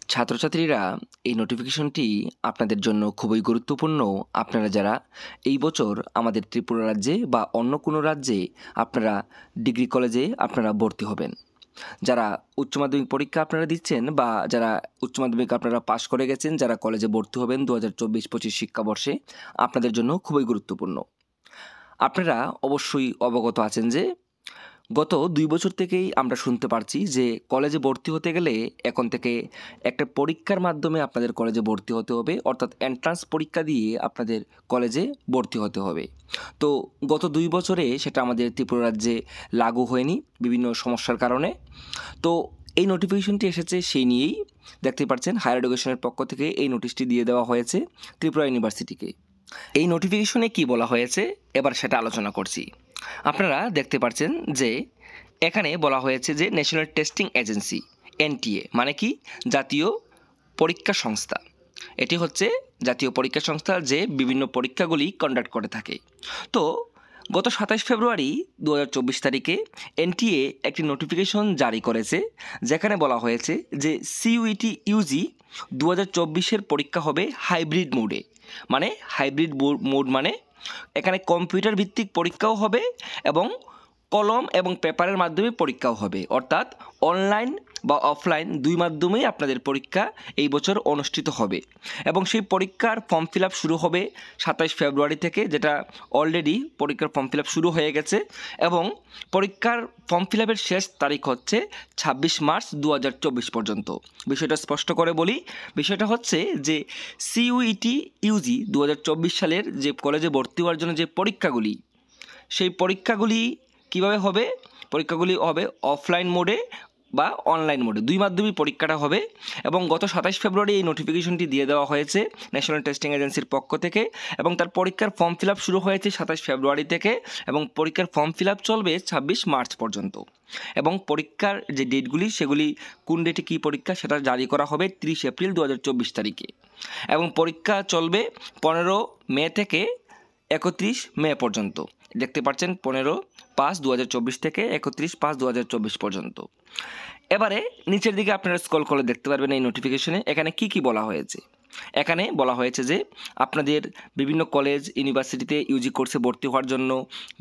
ছাত্রছাত্রীরা এই নোটিফিকেশনটি আপনাদের জন্য খুবই গুরুত্বপূর্ণ। আপনারা যারা এই বছর আমাদের ত্রিপুরা রাজ্যে বা অন্য কোনো রাজ্যে আপনারা ডিগ্রি কলেজে আপনারা ভর্তি হবেন, যারা উচ্চ মাধ্যমিক পরীক্ষা আপনারা দিচ্ছেন বা যারা উচ্চ মাধ্যমিক আপনারা পাশ করে গেছেন, যারা কলেজে ভর্তি হবেন 2024-25 শিক্ষাবর্ষে, আপনাদের জন্য খুবই গুরুত্বপূর্ণ। আপনারা অবশ্যই অবগত আছেন যে গত 2 বছর থেকেই আমরা শুনতে পারছি যে কলেজে ভর্তি হতে গেলে এখন থেকে একটা পরীক্ষার মাধ্যমে আপনাদের কলেজে ভর্তি হতে হবে, অর্থাৎ এন্ট্রান্স পরীক্ষা দিয়ে আপনাদের কলেজে ভর্তি হতে হবে। তো গত 2 বছরে সেটা আমাদের ত্রিপুরা রাজ্যে লাগু হয়নি বিভিন্ন সমস্যার কারণে। তো এই নোটিফিকেশনটি এসেছে সেই নিয়েই। দেখতে পাচ্ছেন হায়ার এডুকেশনের পক্ষ থেকে এই নোটিশটি দিয়ে দেওয়া হয়েছে ত্রিপুরা ইউনিভার্সিটিকে। এই নোটিফিকেশনে কি বলা হয়েছে এবার সেটা আলোচনা করছি। আপনারা দেখতে পাচ্ছেন যে এখানে বলা হয়েছে যে ন্যাশনাল টেস্টিং এজেন্সি এনটিএ মানে কি, জাতীয় পরীক্ষা সংস্থা। এটি হচ্ছে জাতীয় পরীক্ষা সংস্থা যে বিভিন্ন পরীক্ষাগুলি কন্ডাক্ট করে থাকে। তো গত 27 ফেব্রুয়ারি 2024 তারিখে এনটিএ একটি নোটিফিকেশন জারি করেছে, যেখানে বলা হয়েছে যে সিইউটি ইউজি 2024-এর পরীক্ষা হবে হাইব্রিড মোডে। মানে হাইব্রিড মোড মানে এখানে কম্পিউটার ভিত্তিক পরীক্ষাও হবে এবং কলম এবং পেপারের মাধ্যমে পরীক্ষাও হবে, অর্থাৎ অনলাইন বা অফলাইন দুই মাধ্যমেই আপনাদের পরীক্ষা এই বছর অনুষ্ঠিত হবে। এবং সেই পরীক্ষার ফর্ম ফিল আপ শুরু হবে 27 ফেব্রুয়ারি থেকে, যেটা অলরেডি পরীক্ষার ফর্ম ফিল আপ শুরু হয়ে গেছে। এবং পরীক্ষার ফর্ম ফিল আপের শেষ তারিখ হচ্ছে 26 মার্চ 2024 পর্যন্ত। বিষয়টা স্পষ্ট করে বলি, বিষয়টা হচ্ছে যে সিইউটি ইউজি 2024 সালের যে কলেজে ভর্তি হওয়ার জন্য যে পরীক্ষাগুলি, সেই পরীক্ষাগুলি কিভাবে হবে? পরীক্ষাগুলি হবে অফলাইন মোডে বা অনলাইন মোডে, দুই মাধ্যমেই পরীক্ষাটা হবে। এবং গত 27 ফেব্রুয়ারি এই নোটিফিকেশনটি দিয়ে দেওয়া হয়েছে ন্যাশনাল টেস্টিং এজেন্সির পক্ষ থেকে। এবং তার পরীক্ষার ফর্ম ফিল আপ শুরু হয়েছে 27 ফেব্রুয়ারি থেকে এবং পরীক্ষার ফর্ম ফিল আপ চলবে 26 মার্চ পর্যন্ত। এবং পরীক্ষার যে ডেটগুলি, সেগুলি কোন ডেটে কী পরীক্ষা সেটা জারি করা হবে 30 এপ্রিল 2024 তারিখে। এবং পরীক্ষা চলবে 15 মে থেকে 31 মে পর্যন্ত। দেখতে পাচ্ছেন 15/5/2024 থেকে 31/5/2024 পর্যন্ত। এবারে নিচের দিকে আপনারা স্ক্রল করে দেখতে পারবেন এই নোটিফিকেশনে এখানে কি কি বলা হয়েছে। এখানে বলা হয়েছে যে আপনাদের বিভিন্ন কলেজ ইউনিভার্সিটিতে ইউজি কোর্সে ভর্তি হওয়ার জন্য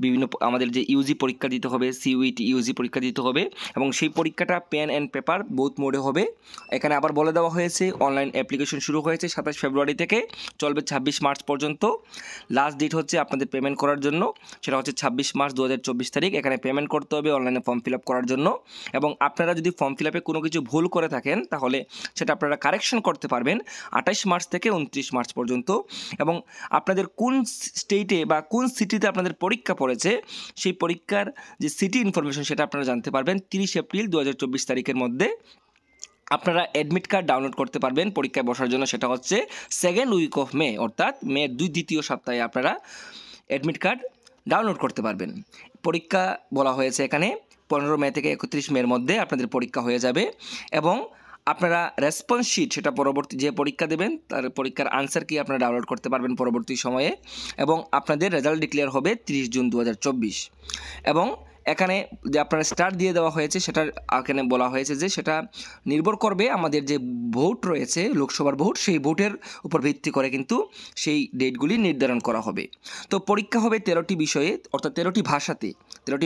বিভিন্ন আমাদের যে ইউজি পরীক্ষা দিতে হবে, সিইউটি ইউজি পরীক্ষা দিতে হবে এবং সেই পরীক্ষাটা পেন অ্যান্ড পেপার বোথ মোডে হবে। এখানে আবার বলে দেওয়া হয়েছে অনলাইন অ্যাপ্লিকেশন শুরু হয়েছে 27 ফেব্রুয়ারি থেকে, চলবে 26 মার্চ পর্যন্ত। লাস্ট ডেট হচ্ছে আপনাদের পেমেন্ট করার জন্য, সেটা হচ্ছে 26 মার্চ 2024 তারিখ। এখানে পেমেন্ট করতে হবে অনলাইনে ফর্ম ফিল আপ করার জন্য। এবং আপনারা যদি ফর্ম ফিল আপে কোনো কিছু ভুল করে থাকেন তাহলে সেটা আপনারা কারেকশন করতে পারবেন 28 মার্চ থেকে 29 মার্চ পর্যন্ত। এবং আপনাদের কোন স্টেটে বা কোন সিটিতে আপনাদের পরীক্ষা পড়েছে সেই পরীক্ষার যে সিটি ইনফরমেশন সেটা আপনারা জানতে পারবেন 30 এপ্রিল 2024 তারিখের মধ্যে। আপনারা অ্যাডমিট কার্ড ডাউনলোড করতে পারবেন পরীক্ষায় বসার জন্য, সেটা হচ্ছে 2nd উইক অফ মে, অর্থাৎ মের দ্বিতীয় সপ্তাহে আপনারা অ্যাডমিট কার্ড ডাউনলোড করতে পারবেন। পরীক্ষা বলা হয়েছে এখানে 15 মে থেকে 31 মের মধ্যে আপনাদের পরীক্ষা হয়ে যাবে। এবং আপনারা রেসপন্স শিট, সেটা পরবর্তী যে পরীক্ষা দেবেন তার পরীক্ষার আনসার কি আপনারা ডাউনলোড করতে পারবেন পরবর্তী সময়ে। এবং আপনাদের রেজাল্ট ডিক্লেয়ার হবে 30 জুন 2024। এবং এখানে যে আপনারা স্টার দিয়ে দেওয়া হয়েছে সেটা এখানে বলা হয়েছে যে সেটা নির্ভর করবে আমাদের যে ভোট রয়েছে লোকসভার ভোট, সেই ভোটের উপর ভিত্তি করে কিন্তু সেই ডেটগুলি নির্ধারণ করা হবে। তো পরীক্ষা হবে 13টি বিষয়ে, অর্থাৎ 13টি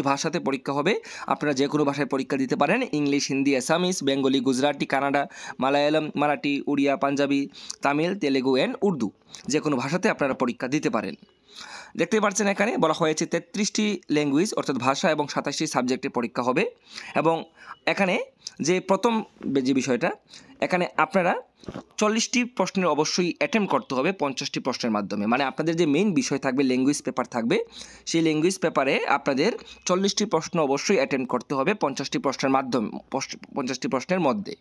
ভাষাতে পরীক্ষা হবে। আপনারা যে কোনো ভাষায় পরীক্ষা দিতে পারেন, ইংলিশ, হিন্দি, আসামিস, বেঙ্গলি, গুজরাটি, কানাডা, মালায়ালাম, মারাঠি, উড়িয়া, পাঞ্জাবি, তামিল, তেলেগু অ্যান্ড উর্দু, যে কোনো ভাষাতে আপনারা পরীক্ষা দিতে পারেন। দেখতে পাচ্ছেন এখানে বলা হয়েছে 33টি ল্যাঙ্গুয়েজ অর্থাৎ ভাষা এবং 27টি সাবজেক্টে পরীক্ষা হবে। এবং এখানে যে প্রথম যে বিষয়টা, এখানে আপনারা 40টি প্রশ্নের অবশ্যই অ্যাটেম্প করতে হবে 50টি প্রশ্নের মাধ্যমে। মানে আপনাদের যে মেইন বিষয় থাকবে ল্যাঙ্গুয়েজ পেপার থাকবে, সেই ল্যাঙ্গুয়েজ পেপারে আপনাদের 40টি প্রশ্ন অবশ্যই অ্যাটেম্প করতে হবে 50টি প্রশ্নের মাধ্যমে, 50টি প্রশ্নের মধ্যে।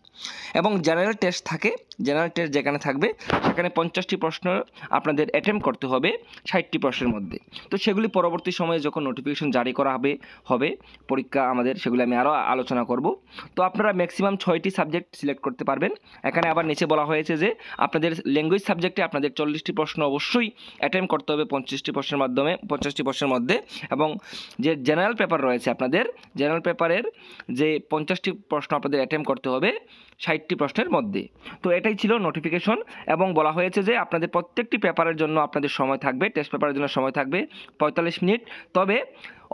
এবং জেনারেল টেস্ট থাকে, জেনারেল টেস্ট যেখানে থাকবে সেখানে 50টি প্রশ্ন আপনাদের অ্যাটেম্প করতে হবে 60টি প্রশ্নের মধ্যে। তো সেগুলি পরবর্তী সময়ে যখন নোটিফিকেশন জারি করা হবে পরীক্ষা আমাদের, সেগুলি আমি আরও আলোচনা করব। তো আপনারা ম্যাক্সিমাম 6টি সাবজেক্ট সিলেক্ট করতে পারবেন। এখানে আবার নিচে বলা হয়েছে যে আপনাদের ল্যাঙ্গুয়েজ সাবজেক্টে আপনাদের 40টি প্রশ্ন অবশ্যই অ্যাটেম্প করতে হবে 50টি প্রশ্নের মধ্যে। এবং যে জেনারেল পেপার রয়েছে আপনাদের, জেনারেল পেপারের যে 50টি প্রশ্ন আপনাদের অ্যাটেম্প করতে হবে 60টি প্রশ্নের মধ্যে। তো এটাই ছিল নোটিফিকেশন, এবং বলা হয়েছে যে আপনাদের প্রত্যেকটি পেপারের জন্য আপনাদের সময় থাকবে, টেস্ট পেপারের জন্য সময় থাকবে 45 মিনিট। তবে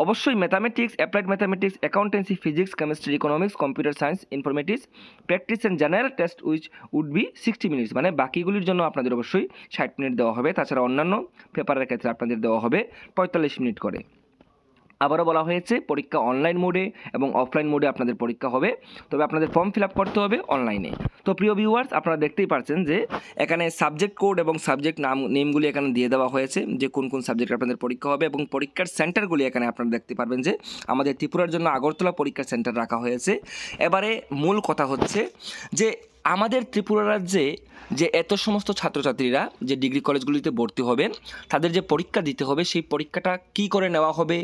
অবশ্যই mathematics, applied mathematics, accountancy, physics, chemistry, economics, computer science, informatics, practice and general test which would be 60 minutes, মানে বাকিগুলির জন্য আপনাদের অবশ্যই 60 মিনিট দেওয়া হবে। তাছাড়া অন্যান্য পেপারের ক্ষেত্রে আপনাদের দেওয়া হবে 45 মিনিট করে। আবারও বলা হয়েছে পরীক্ষা অনলাইন মোডে এবং অফলাইন মোডে আপনাদের পরীক্ষা হবে, তবে আপনাদের ফর্ম ফিল আপ করতে হবে অনলাইনে। তো প্রিয় ভিউয়ার্স, আপনারা দেখতেই পাচ্ছেন যে এখানে সাবজেক্ট কোড এবং সাবজেক্ট নেমগুলি এখানে দিয়ে দেওয়া হয়েছে, যে কোন কোন সাবজেক্ট আপনাদের পরীক্ষা হবে, এবং পরীক্ষার সেন্টারগুলি এখানে আপনারা দেখতে পারবেন যে আমাদের ত্রিপুরার জন্য আগরতলা পরীক্ষার সেন্টার রাখা হয়েছে। এবারে মূল কথা হচ্ছে যে আমাদের ত্রিপুরা রাজ্যে যে এত সমস্ত ছাত্রছাত্রীরা যে ডিগ্রি কলেজগুলিতে ভর্তি হবেন, তাদের যে পরীক্ষা দিতে হবে, সেই পরীক্ষাটা কী করে নেওয়া হবে,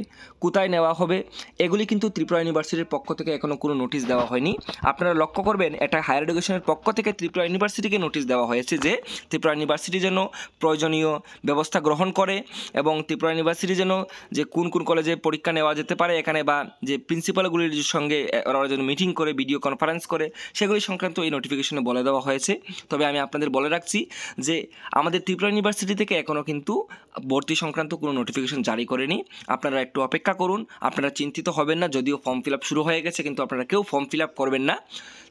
কোথায় নেওয়া হবে, এগুলি কিন্তু ত্রিপুরা ইউনিভার্সিটির পক্ষ থেকে এখনও কোনো নোটিশ দেওয়া হয়নি। আপনারা লক্ষ্য করবেন, এটা হায়ার এডুকেশনের পক্ষ থেকে ত্রিপুরা ইউনিভার্সিটিকে নোটিশ দেওয়া হয়েছে যে ত্রিপুরা ইউনিভার্সিটি যেন প্রয়োজনীয় ব্যবস্থা গ্রহণ করে, এবং ত্রিপুরা ইউনিভার্সিটি যেন যে কোন কোন কলেজে পরীক্ষা নেওয়া যেতে পারে এখানে, বা যে প্রিন্সিপালগুলির সঙ্গে ওরা যেন মিটিং করে, ভিডিও কনফারেন্স করে, সেগুলি সংক্রান্ত এই নোটিফিকেশনে বলে দেওয়া হয়েছে। তবে আমি আপনাদের বলে রাখছি যে আমাদের ত্রিপুরা ইউনিভার্সিটি থেকে এখনও কিন্তু ভর্তি সংক্রান্ত কোনো নোটিফিকেশন জারি করেনি। আপনারা একটু অপেক্ষা করুন, আপনারা চিন্তিত হবেন না। যদিও ফর্ম ফিল আপ শুরু হয়ে গেছে, কিন্তু আপনারা কেউ ফর্ম ফিল আপ করবেন না।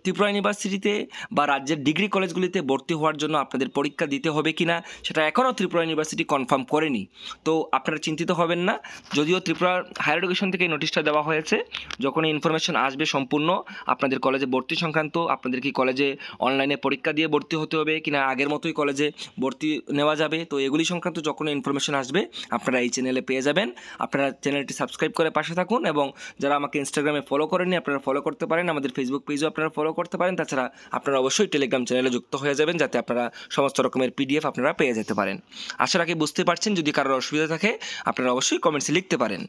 ত্রিপুরা ইউনিভার্সিটিতে বা রাজ্যের ডিগ্রি কলেজগুলিতে ভর্তি হওয়ার জন্য আপনাদের পরীক্ষা দিতে হবে কি না, সেটা এখনও ত্রিপুরা ইউনিভার্সিটি কনফার্ম করেনি। তো আপনারা চিন্তিত হবেন না। যদিও ত্রিপুরা হায়ার এডুকেশন থেকে নোটিশটা দেওয়া হয়েছে, যখন ইনফরমেশন আসবে সম্পূর্ণ আপনাদের কলেজে ভর্তি সংক্রান্ত, আপনাদের কি কলেজে অনলাইনে পরীক্ষা দিয়ে ভর্তি হতে হবে কিনা, আগের মতোই কলেজে ভর্তি নেওয়া যাবে, তো এগুলি সংক্রান্ত যখন ইনফরমেশন আসবে আপনারা এই চ্যানেলে পেয়ে যাবেন। আপনারা চ্যানেলটি সাবস্ক্রাইব করে পাশে থাকুন, এবং যারা আমাকে ইনস্টাগ্রামে ফলো করেননি আপনারা ফলো করতে পারেন, আমাদের ফেসবুক পেজও আপনারা ফলো করতে পারেন। তাছাড়া আপনারা অবশ্যই টেলিগ্রাম চ্যানেলে যুক্ত হয়ে যাবেন, যাতে আপনারা সমস্ত রকমের পিডিএফ আপনারা পেয়ে যেতে পারেন। আশা রাখি বুঝতে পারছেন। যদি কারোর অসুবিধা থাকে আপনারা অবশ্যই কমেন্টসে লিখতে পারেন।